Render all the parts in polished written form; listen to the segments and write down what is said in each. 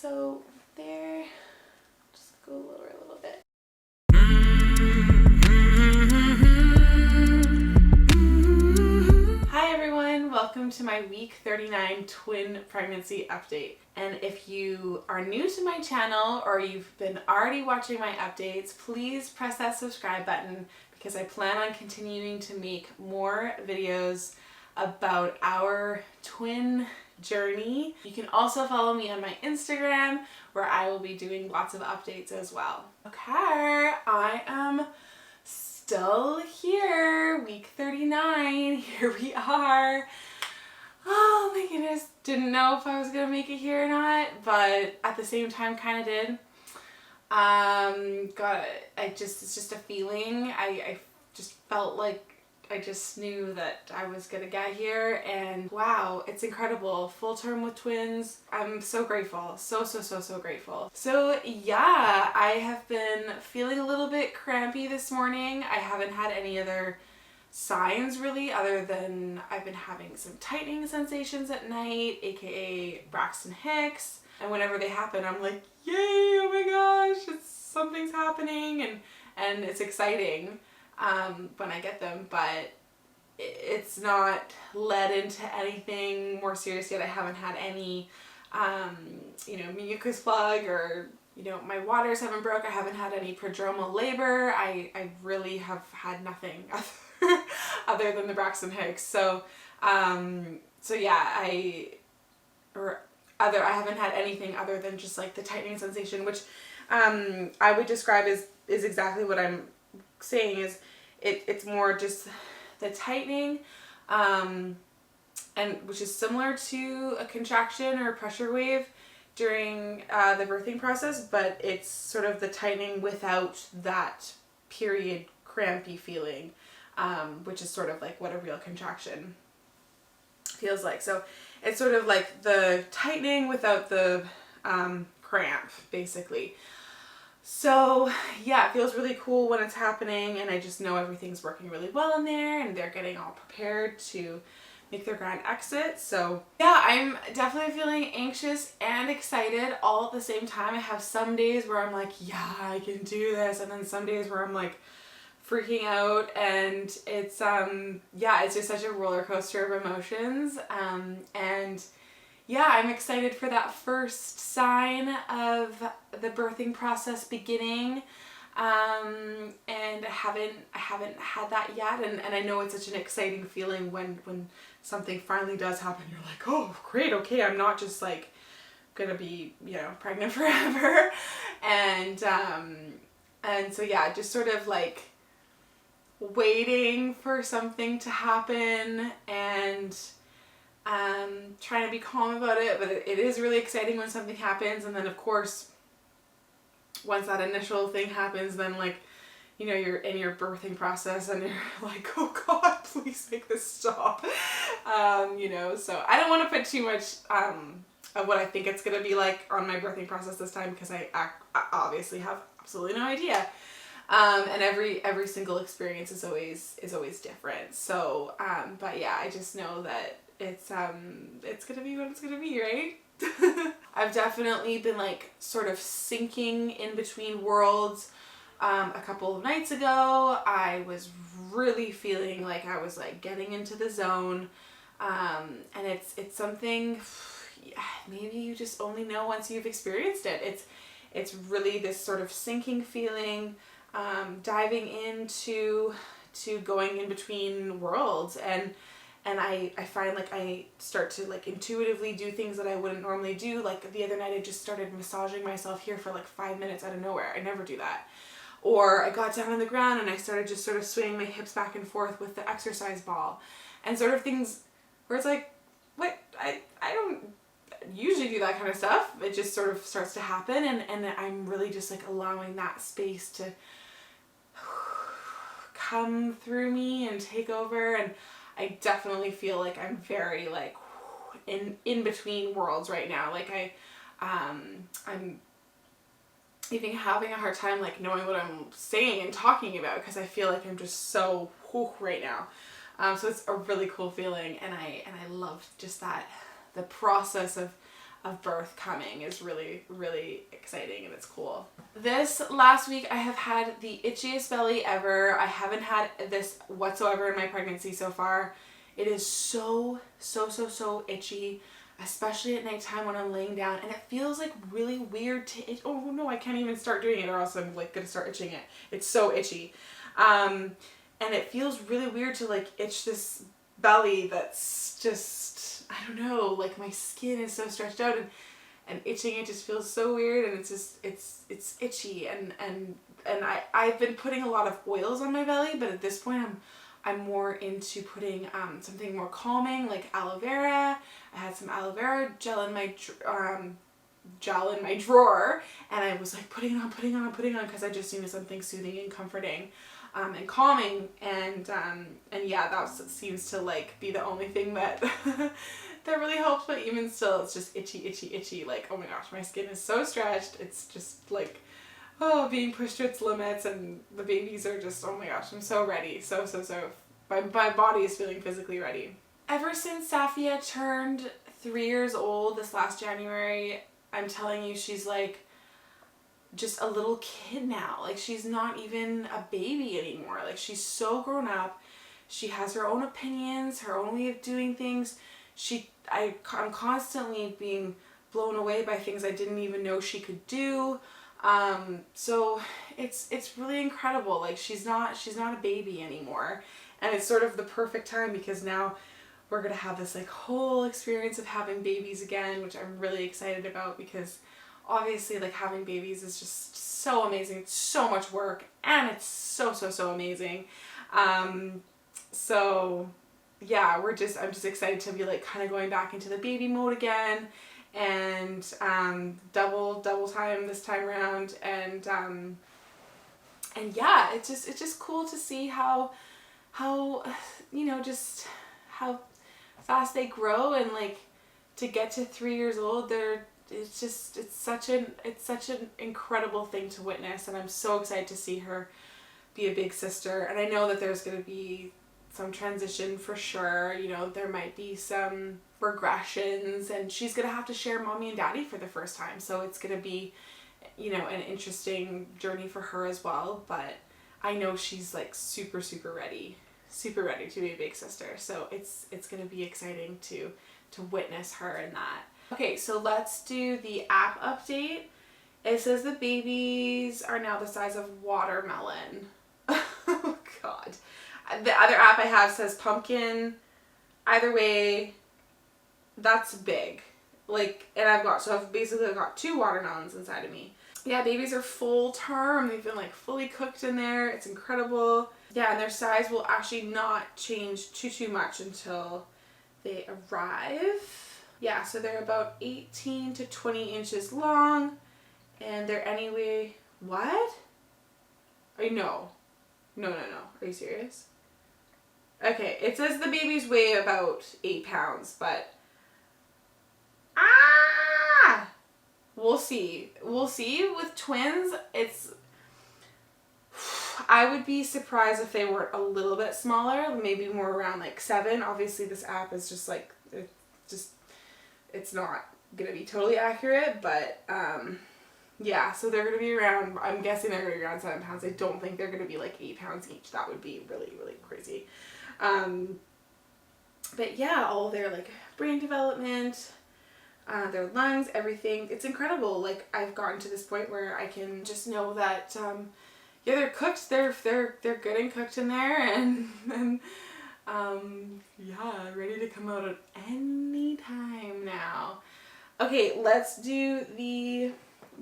So there, just go over a little bit. Hi everyone, welcome to my week 39 twin pregnancy update. And if you are new to my channel or you've been already watching my updates, please press that subscribe button because I plan on continuing to make more videos about our twin journey. You can also follow me on my Instagram where I will be doing lots of updates as well. Okay, I am still here, week 39, here we are. Oh my goodness, didn't know if I was gonna make it here or not, but at the same time kind of did. It's just a feeling. I just felt like I just knew that I was gonna get here, and wow, it's incredible. Full term with twins. I'm so grateful. So grateful. So yeah, I have been feeling a little bit crampy this morning. I haven't had any other signs really, other than I've been having some tightening sensations at night, aka Braxton Hicks. And whenever they happen, I'm like, yay, oh my gosh, something's happening, and it's exciting when I get them, but it's not led into anything more serious yet. I haven't had any, mucus plug, or, my waters haven't broke. I haven't had any prodromal labor. I really have had nothing other than the Braxton Hicks. So yeah, I haven't had anything other than just like the tightening sensation, which I would describe is exactly what I'm saying. Is it's more just the tightening, and which is similar to a contraction or a pressure wave during the birthing process, but it's sort of the tightening without that period crampy feeling, which is sort of like what a real contraction feels like. So it's sort of like the tightening without the cramp, basically. So yeah, it feels really cool when it's happening, and I just know everything's working really well in there, and they're getting all prepared to make their grand exit. So yeah, I'm definitely feeling anxious and excited all at the same time. I have some days where I'm like, yeah, I can do this, and then some days where I'm like freaking out, and it's just such a roller coaster of emotions. And yeah, I'm excited for that first sign of the birthing process beginning, and I haven't had that yet, and I know it's such an exciting feeling when something finally does happen. You're like, oh great, okay, I'm not just like gonna be pregnant forever, and so yeah, just sort of like waiting for something to happen, and trying to be calm about it, but it is really exciting when something happens. And then of course, once that initial thing happens, then like, you're in your birthing process and you're like, oh God, please make this stop. So I don't want to put too much of what I think it's going to be like on my birthing process this time, because I obviously have absolutely no idea. And every single experience is always different. So, but yeah, I just know that it's gonna be what it's gonna be, right? I've definitely been like sort of sinking in between worlds. A couple of nights ago, I was really feeling like I was like getting into the zone. And it's something, maybe you just only know once you've experienced it. It's really this sort of sinking feeling, diving into going in between worlds, and I find like I start to like intuitively do things that I wouldn't normally do. Like the other night, I just started massaging myself here for like 5 minutes out of nowhere. I never do that. Or I got down on the ground and I started just sort of swinging my hips back and forth with the exercise ball, and sort of things where it's like, what, I don't usually do that kind of stuff. It just sort of starts to happen, and I'm really just like allowing that space to come through me and take over. And I definitely feel like I'm very like in between worlds right now. Like I'm even having a hard time like knowing what I'm saying and talking about, because I feel like I'm just so right now. So it's a really cool feeling, and I love just that, the process of of birth coming is really, really exciting, and it's cool. This last week I have had the itchiest belly ever. I haven't had this whatsoever in my pregnancy so far. It is so itchy, especially at nighttime when I'm laying down, and it feels like really weird to itch. Oh no, I can't even start doing it or else I'm like gonna start itching it. It's so itchy. And it feels really weird to like itch this belly that's just, I don't know, like my skin is so stretched out, and itching it just feels so weird, and it's just, it's itchy, and I've been putting a lot of oils on my belly, but at this point I'm more into putting something more calming, like aloe vera. I had some aloe vera gel in my drawer, and I was like putting it on because I just needed something soothing and comforting and calming, and yeah, that seems to like be the only thing that that really helps. But even still, it's just itchy. Like, oh my gosh, my skin is so stretched. It's just like, oh, being pushed to its limits, and the babies are just, oh my gosh, I'm so ready. So. My body is feeling physically ready. Ever since Safia turned 3 years old this last January, I'm telling you, she's like just a little kid now. Like, she's not even a baby anymore. Like, she's so grown up. She has her own opinions, her own way of doing things. I'm constantly being blown away by things I didn't even know she could do. So it's really incredible. Like, she's not a baby anymore. And it's sort of the perfect time because now we're going to have this like whole experience of having babies again, which I'm really excited about, because obviously like having babies is just so amazing. It's so much work, and it's so amazing. So yeah, I'm just excited to be like kind of going back into the baby mode again, and double time this time around, and yeah, it's just cool to see how you know, just how fast they grow, and like to get to 3 years old, it's such an incredible thing to witness, and I'm so excited to see her be a big sister. And I know that there's going to be some transition for sure. You know, there might be some regressions, and she's going to have to share mommy and daddy for the first time, so it's going to be, you know, an interesting journey for her as well. But I know she's like super ready to be a big sister, so it's going to be exciting to witness her in that. Okay, so let's do the app update. It says the babies are now the size of watermelon. Oh god. The other app I have says pumpkin. Either way, that's big. Like, and I've basically got 2 watermelons inside of me. Yeah, babies are full term. They've been like fully cooked in there. It's incredible. Yeah, and their size will actually not change too much until they arrive. Yeah, so they're about 18 to 20 inches long, and they're anyway, what? No. Are you serious? Okay, it says the babies weigh about 8 pounds, but we'll see. With twins, I would be surprised if they weren't a little bit smaller, maybe more around like 7. Obviously this app is just like, it's not gonna be totally accurate, but yeah, so they're gonna be around, I'm guessing they're gonna be around 7 pounds. I don't think they're gonna be like 8 pounds each. That would be really crazy. But yeah, all their like brain development, their lungs, everything, it's incredible. Like, I've gotten to this point where I can just know that yeah, they're cooked, they're good and cooked in there, and yeah, ready to come out at any time now. Okay, let's do the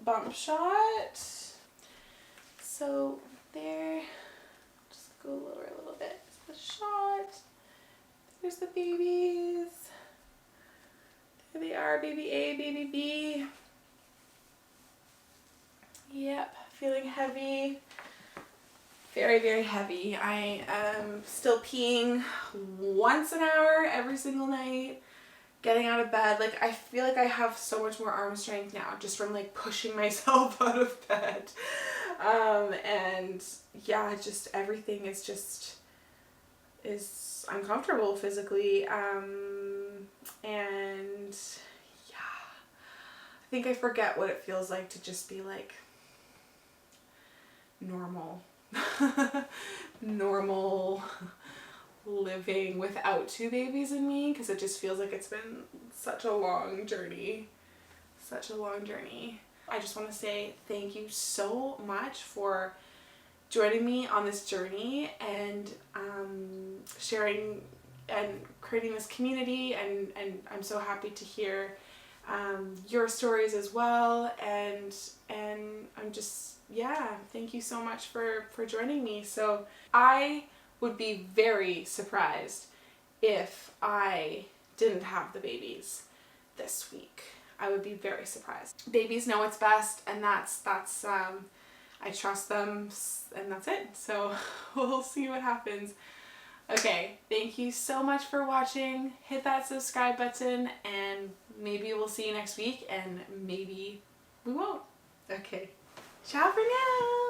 bump shot. So there, just go lower a little bit. The shot. There's the babies. There they are, baby A, baby B. Yep, feeling heavy. Very heavy. I am still peeing once an hour every single night. Getting out of bed, like, I feel like I have so much more arm strength now just from like pushing myself out of bed. And yeah, just everything is uncomfortable physically. And yeah, think I forget what it feels like to just be like normal. Normal living without 2 babies in me, because it just feels like it's been such a long journey. Such a long journey. I just want to say thank you so much for joining me on this journey and sharing and creating this community, and I'm so happy to hear your stories as well, and I'm just, yeah, thank you so much for joining me. So I would be very surprised if I didn't have the babies this week. I would be very surprised. Babies know what's best, and that's I trust them, and that's it. So we'll see what happens. Okay, thank you so much for watching. Hit that subscribe button, and maybe we'll see you next week, and maybe we won't. Okay, ciao for now.